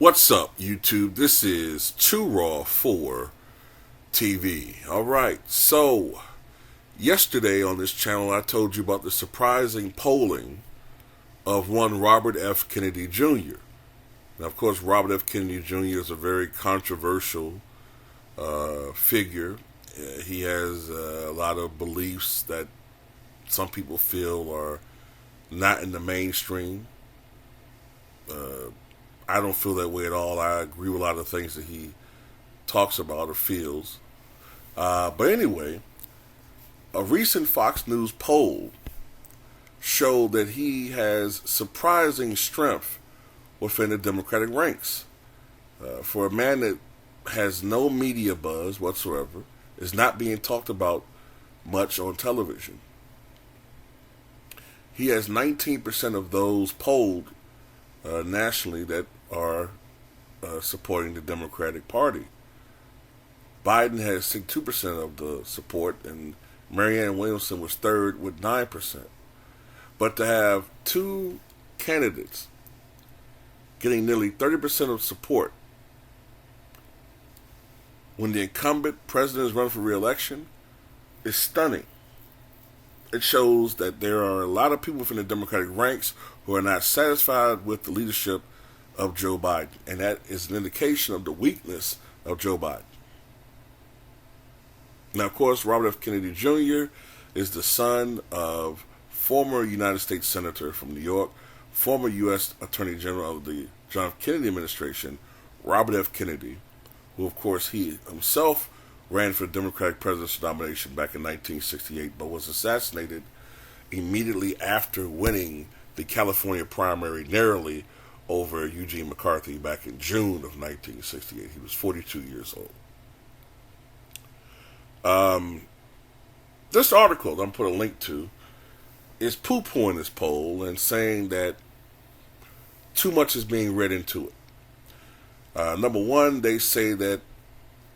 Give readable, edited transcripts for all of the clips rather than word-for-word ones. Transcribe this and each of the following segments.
What's up, YouTube? This is Too Raw for TV. Alright, so yesterday on this channel I told you about the surprising polling of one Robert F. Kennedy Jr. Now, of course, Robert F. Kennedy Jr. is a very controversial figure. He has a lot of beliefs that some people feel are not in the mainstream. I don't feel that way at all. I agree with a lot of things that he talks about or feels. But anyway, a recent Fox News poll showed that he has surprising strength within the Democratic ranks. For a man that has no media buzz whatsoever, is not being talked about much on television. He has 19% of those polled nationally that are supporting the Democratic Party. Biden has 62% of the support, and Marianne Williamson was third with 9%. But to have two candidates getting nearly 30% of support when the incumbent president is running for re-election is stunning. It shows that there are a lot of people within the Democratic ranks who are not satisfied with the leadership of Joe Biden, and that is an indication of the weakness of Joe Biden. Now, of course, Robert F. Kennedy Jr. is the son of former United States Senator from New York, former U.S. Attorney General of the John F. Kennedy administration, Robert F. Kennedy, who, of course, he himself ran for the Democratic presidential nomination back in 1968, but was assassinated immediately after winning the California primary narrowly over Eugene McCarthy back in June of 1968. He was 42 years old. This article that I'm putting a link to is poo-pooing this poll and saying that too much is being read into it. Number one, they say that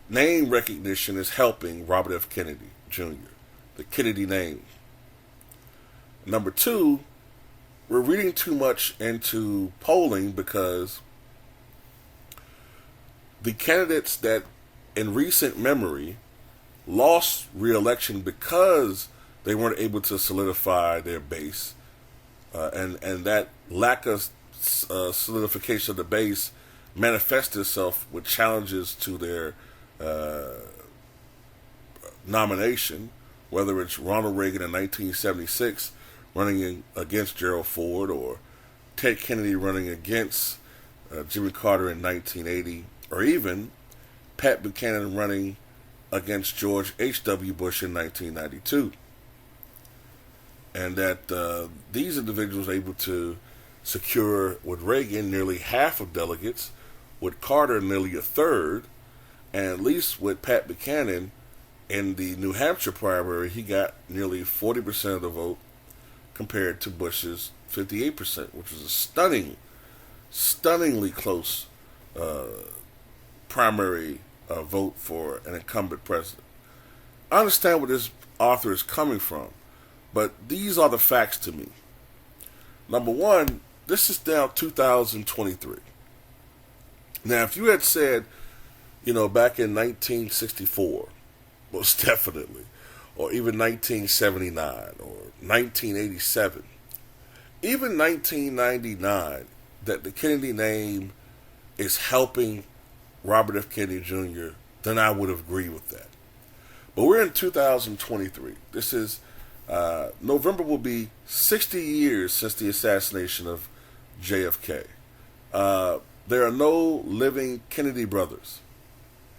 name recognition is helping Robert F. Kennedy Jr., the Kennedy name. Number two, we're reading too much into polling because the candidates that in recent memory lost re-election because they weren't able to solidify their base, and that lack of solidification of the base manifests itself with challenges to their nomination, whether it's Ronald Reagan in 1976 running against Gerald Ford, or Ted Kennedy running against Jimmy Carter in 1980, or even Pat Buchanan running against George H.W. Bush in 1992. And that these individuals were able to secure, with Reagan, nearly half of delegates, with Carter nearly a third, and at least with Pat Buchanan in the New Hampshire primary, he got nearly 40% of the vote compared to Bush's 58%, which was a stunningly close primary vote for an incumbent president. I understand where this author is coming from, but these are the facts to me. Number one, this is now 2023. Now, if you had said, back in 1964, most definitely, or even 1979, or 1987, even 1999, that the Kennedy name is helping Robert F. Kennedy Jr., then I would have agreed with that. But we're in 2023. This is, November will be 60 years since the assassination of JFK. There are no living Kennedy brothers.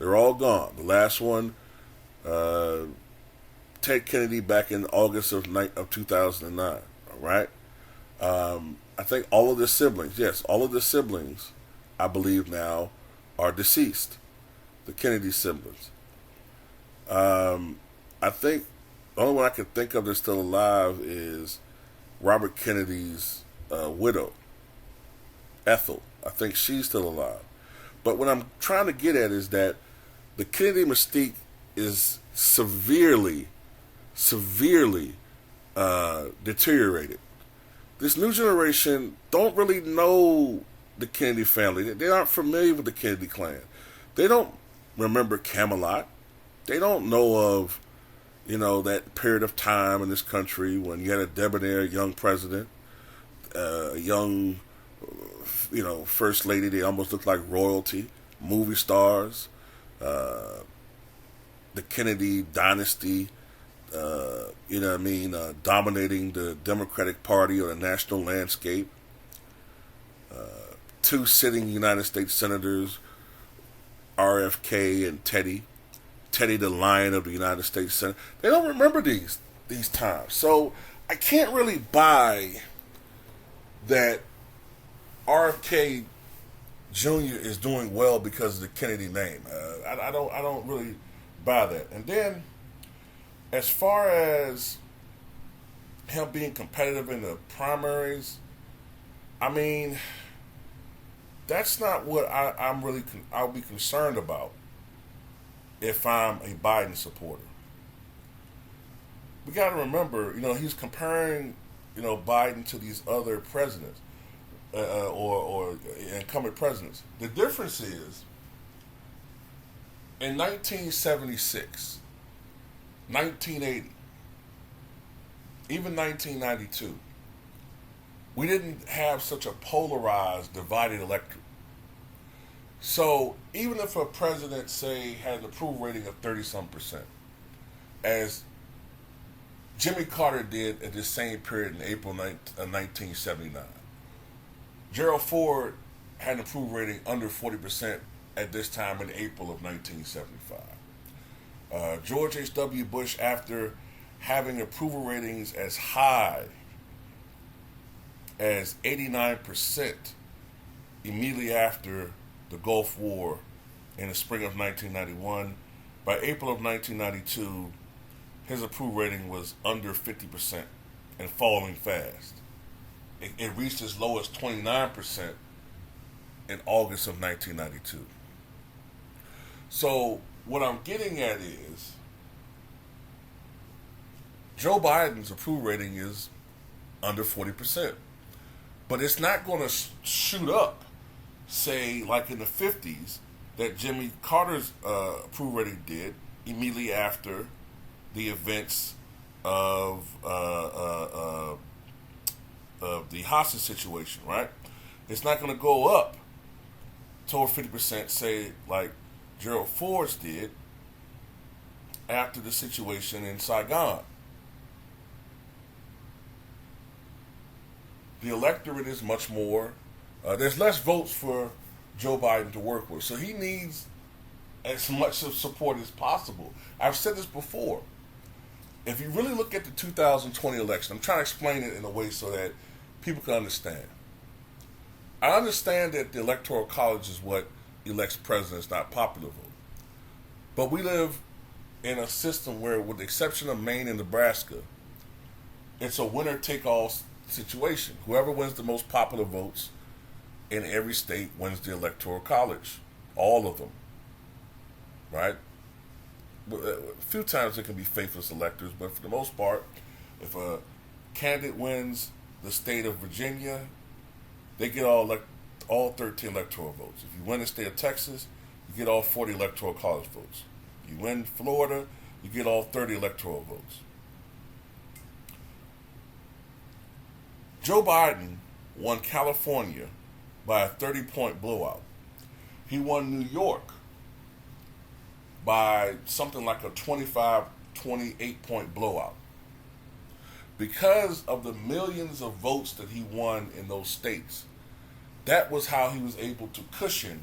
They're all gone. The last one, Ted Kennedy, back in August of 2009. All right. I think all of the siblings, I believe now, are deceased. The Kennedy siblings. I think the only one I can think of that's still alive is Robert Kennedy's widow, Ethel. I think she's still alive. But what I'm trying to get at is that the Kennedy mystique is severely deteriorated. This new generation don't really know the Kennedy family. They aren't familiar with the Kennedy clan. They don't remember Camelot. They don't know of, that period of time in this country when you had a debonair young president, a young, first lady. They almost looked like royalty, movie stars, the Kennedy dynasty, dominating the Democratic Party or the national landscape. Two sitting United States senators, RFK and Teddy the Lion of the United States Senate. They don't remember these times. So I can't really buy that RFK Jr. is doing well because of the Kennedy name. I don't really buy that. And then, as far as him being competitive in the primaries, I mean, that's not what I'll be concerned about if I'm a Biden supporter. We got to remember, he's comparing, Biden to these other presidents or incumbent presidents. The difference is, in 1976, 1980, even 1992, we didn't have such a polarized, divided electorate. So even if a president, say, had an approval rating of 30-some%, as Jimmy Carter did at this same period in April 1979, Gerald Ford had an approval rating under 40% at this time in April of 1975. George H.W. Bush, after having approval ratings as high as 89% immediately after the Gulf War in the spring of 1991, by April of 1992, his approval rating was under 50% and falling fast. It reached as low as 29% in August of 1992. So what I'm getting at is Joe Biden's approval rating is under 40%. But it's not going to shoot up, say, like in the 50s, that Jimmy Carter's approval rating did immediately after the events of the hostage situation, right? It's not going to go up toward 50%, say, like Gerald Ford's did after the situation in Saigon. The electorate is much more, there's less votes for Joe Biden to work with. So he needs as much of support as possible. I've said this before. If you really look at the 2020 election, I'm trying to explain it in a way so that people can understand. I understand that the Electoral College is what elects presidents, not popular vote. But we live in a system where, with the exception of Maine and Nebraska, it's a winner-take-all situation. Whoever wins the most popular votes in every state wins the Electoral College. All of them. Right? A few times there can be faithless electors, but for the most part, if a candidate wins the state of Virginia, they get all 13 electoral votes. If you win the state of Texas, you get all 40 Electoral College votes. If you win Florida, you get all 30 electoral votes. Joe Biden won California by a 30-point blowout. He won New York by something like a 25, 28-point blowout. Because of the millions of votes that he won in those states, that was how he was able to cushion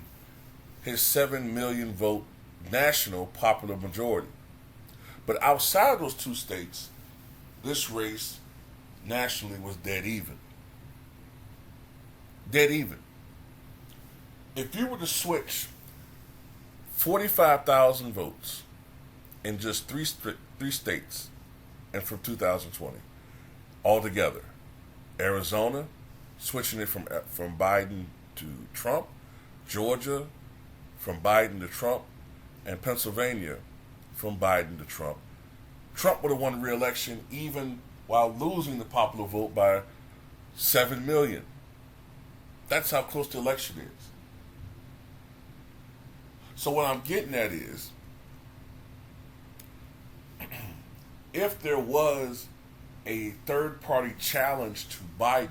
his 7 million vote national popular majority. But outside those two states, this race nationally was dead even. Dead even. If you were to switch 45,000 votes in just three states, and from 2020, altogether, Arizona, switching it from Biden to Trump, Georgia, from Biden to Trump, and Pennsylvania, from Biden to Trump, Trump would have won the re-election even while losing the popular vote by 7 million. That's how close the election is. So what I'm getting at is, if there was a third party challenge to Biden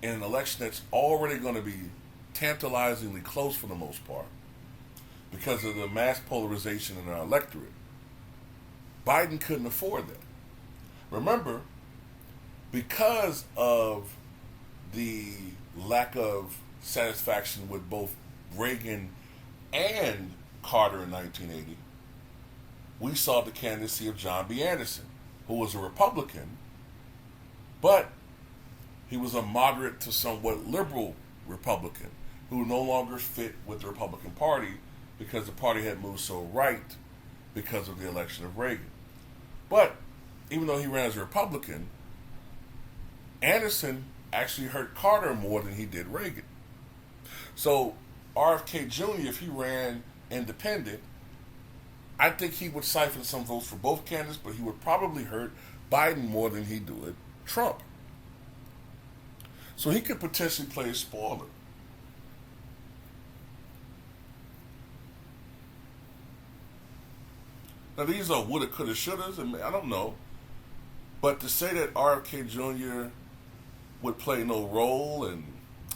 in an election that's already going to be tantalizingly close for the most part because of the mass polarization in our electorate, Biden couldn't afford that. Remember, because of the lack of satisfaction with both Reagan and Carter in 1980, we saw the candidacy of John B. Anderson, who was a Republican, but he was a moderate to somewhat liberal Republican who no longer fit with the Republican Party because the party had moved so right because of the election of Reagan. But even though he ran as a Republican, Anderson actually hurt Carter more than he did Reagan. So RFK Jr., if he ran independent, I think he would siphon some votes for both candidates, but he would probably hurt Biden more than he would Trump. So he could potentially play a spoiler. Now these are woulda, coulda, shouldas, and I don't know. But to say that RFK Jr. would play no role, and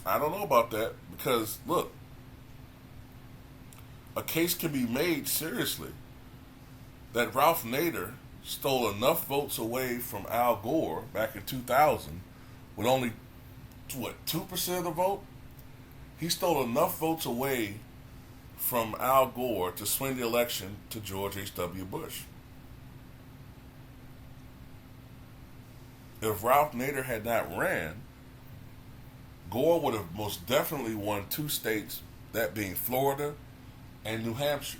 I don't know about that, because look, a case can be made seriously that Ralph Nader stole enough votes away from Al Gore back in 2000 with only, 2% of the vote? He stole enough votes away from Al Gore to swing the election to George H.W. Bush. If Ralph Nader had not ran, Gore would have most definitely won 2 states, that being Florida and New Hampshire,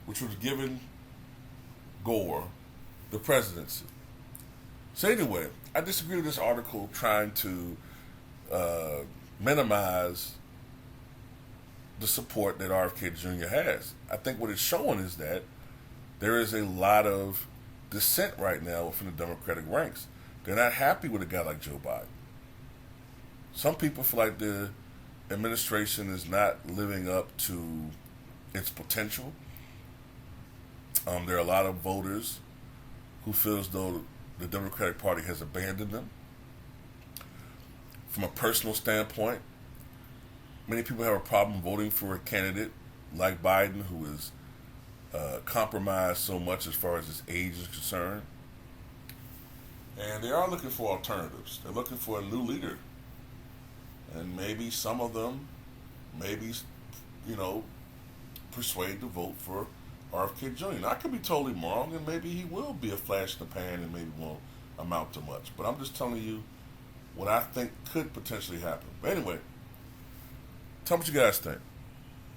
which would have given Gore the presidency. So anyway, I disagree with this article trying to minimize the support that RFK Jr. has. I think what it's showing is that there is a lot of dissent right now within the Democratic ranks. They're not happy with a guy like Joe Biden. Some people feel like the administration is not living up to its potential. There are a lot of voters who feel as though the Democratic Party has abandoned them. From a personal standpoint, many people have a problem voting for a candidate like Biden who is compromised so much as far as his age is concerned. And they are looking for alternatives. They're looking for a new leader. And maybe some of them, persuade to vote for RFK Jr. Now, I could be totally wrong, and maybe he will be a flash in the pan and maybe won't amount to much. But I'm just telling you what I think could potentially happen. But anyway, tell me what you guys think.